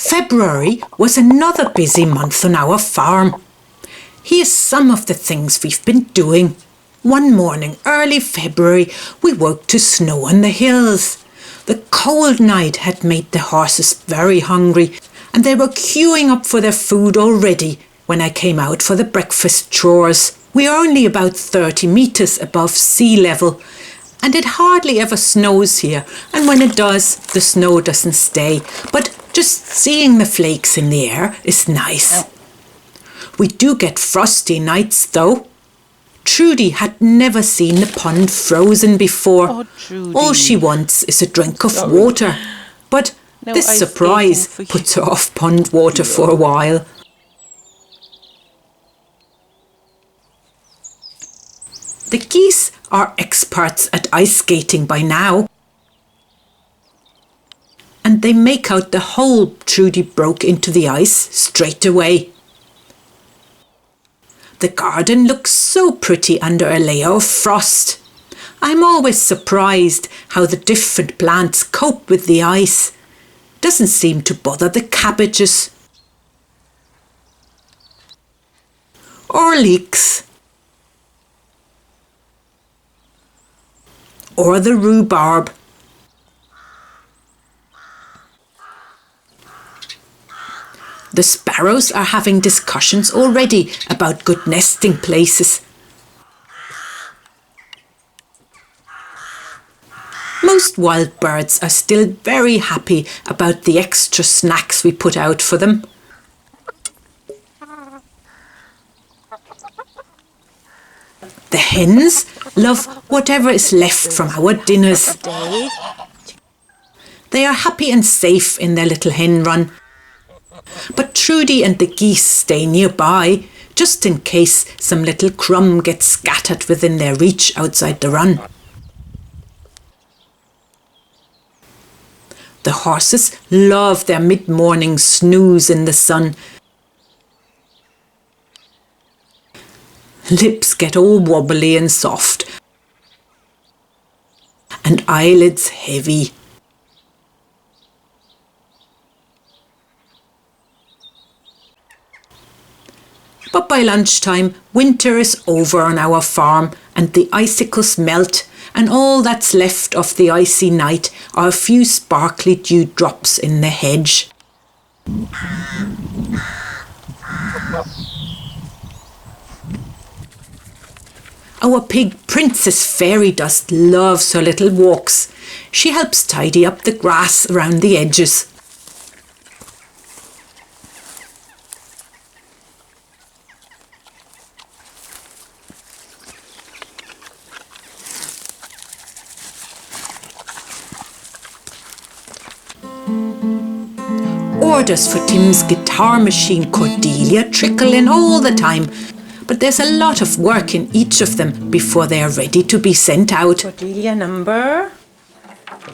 February was another busy month on our farm. Here's some of the things we've been doing. One morning, early February, we woke to snow on the hills. The cold night had made the horses very hungry, and they were queuing up for their food already when I came out for the breakfast chores. We are only about 30 metres above sea level, and it hardly ever snows here, and when it does, the snow doesn't stay, but just seeing the flakes in the air is nice. We do get frosty nights though. Trudy had never seen the pond frozen before. Oh, Trudy. All she wants is a drink of water, but No this ice surprise skating for you. puts her off pond water for a while. The geese are experts at ice skating by now, and they make out the hole Trudy broke into the ice straight away. The garden looks so pretty under a layer of frost. I'm always surprised how the different plants cope with the ice. Doesn't seem to bother the cabbages or leeks or the rhubarb. The sparrows are having discussions already about good nesting places. Most wild birds are still very happy about the extra snacks we put out for them. The hens love whatever is left from our dinners. They are happy and safe in their little hen run. But Trudy and the geese stay nearby, just in case some little crumb gets scattered within their reach outside the run. The horses love their mid-morning snooze in the sun. Lips get all wobbly and soft, and eyelids heavy. But by lunchtime, winter is over on our farm and the icicles melt, and all that's left of the icy night are a few sparkly dewdrops in the hedge. Our pig Princess Fairy Dust loves her little walks. She helps tidy up the grass around the edges. Orders for Tim's guitar machine Cordelia trickle in all the time, but there's a lot of work in each of them before they are ready to be sent out. Cordelia number?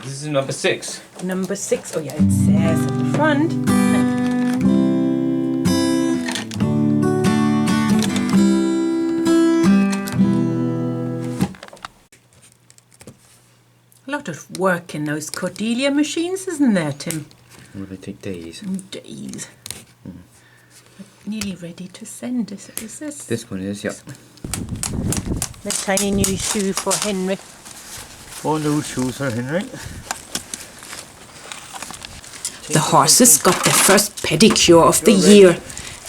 This is number 6. Number 6. Oh yeah, it says at the front. A lot of work in those Cordelia machines, isn't there, Tim? Well, they take days. Days. Nearly ready to send, is this? This one is, yeah. The tiny new shoe for Henry. 4 new shoes for Henry. The horses got their first pedicure of the year.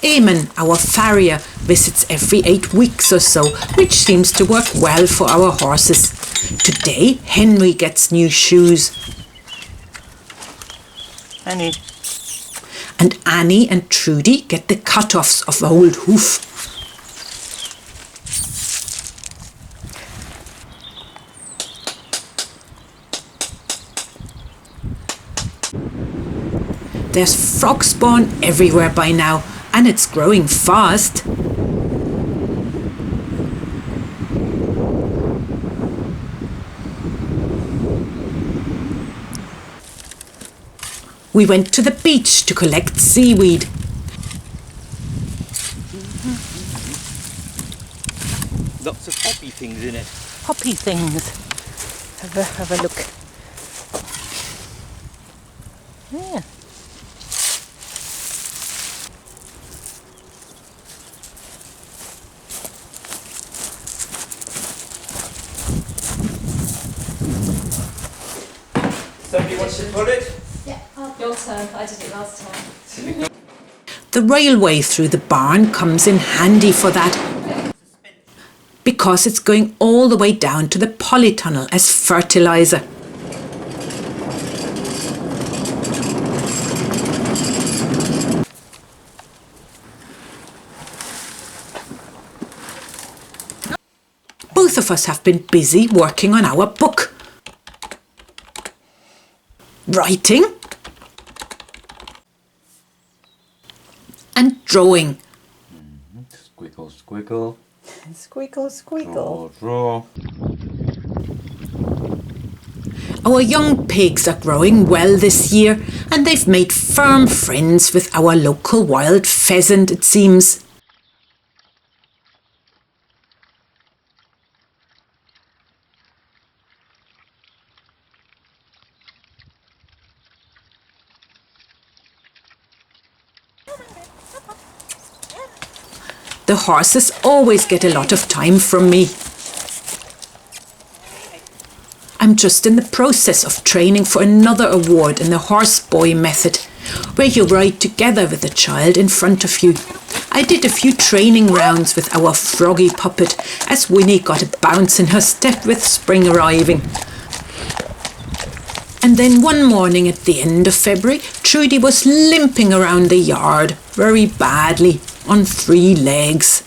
Eamon, our farrier, visits every 8 weeks or so, which seems to work well for our horses. Today, Henry gets new shoes. Annie. And Annie and Trudy get the cut-offs of old hoof. There's frog spawn everywhere by now, and it's growing fast. We went to the beach to collect seaweed. Lots of poppy things in it. Poppy things. Have a look. Yeah. to pull it? Yeah, your turn. I did it last time. The railway through the barn comes in handy for that, because it's going all the way down to the polytunnel as fertiliser. Both of us have been busy working on our book. Writing and drawing. Squiggle, squiggle. Squeakle, squeakle. Draw, draw. Our young pigs are growing well this year, and they've made firm friends with our local wild pheasant, it seems. The horses always get a lot of time from me. I'm just in the process of training for another award in the horse boy method, where you ride together with a child in front of you. I did a few training rounds with our froggy puppet as Winnie got a bounce in her step with spring arriving. And then one morning at the end of February, Trudy was limping around the yard very badly on 3 legs.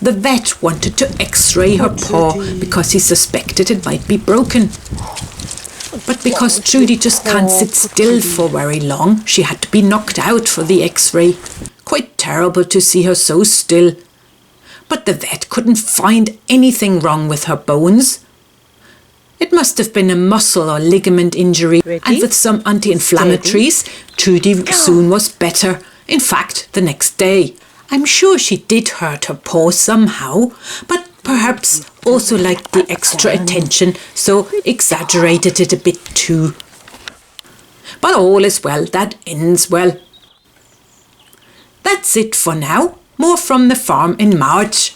The vet wanted to x-ray her paw because he suspected it might be broken. But because Trudy just can't sit still for very long, she had to be knocked out for the x-ray. Quite terrible to see her so still. But the vet couldn't find anything wrong with her bones. It must have been a muscle or ligament injury, and with some anti-inflammatories, Trudy soon was better. In fact, the next day. I'm sure she did hurt her paw somehow, but perhaps also liked the extra attention, so exaggerated it a bit too. But all is well that ends well. That's it for now. More from the farm in March.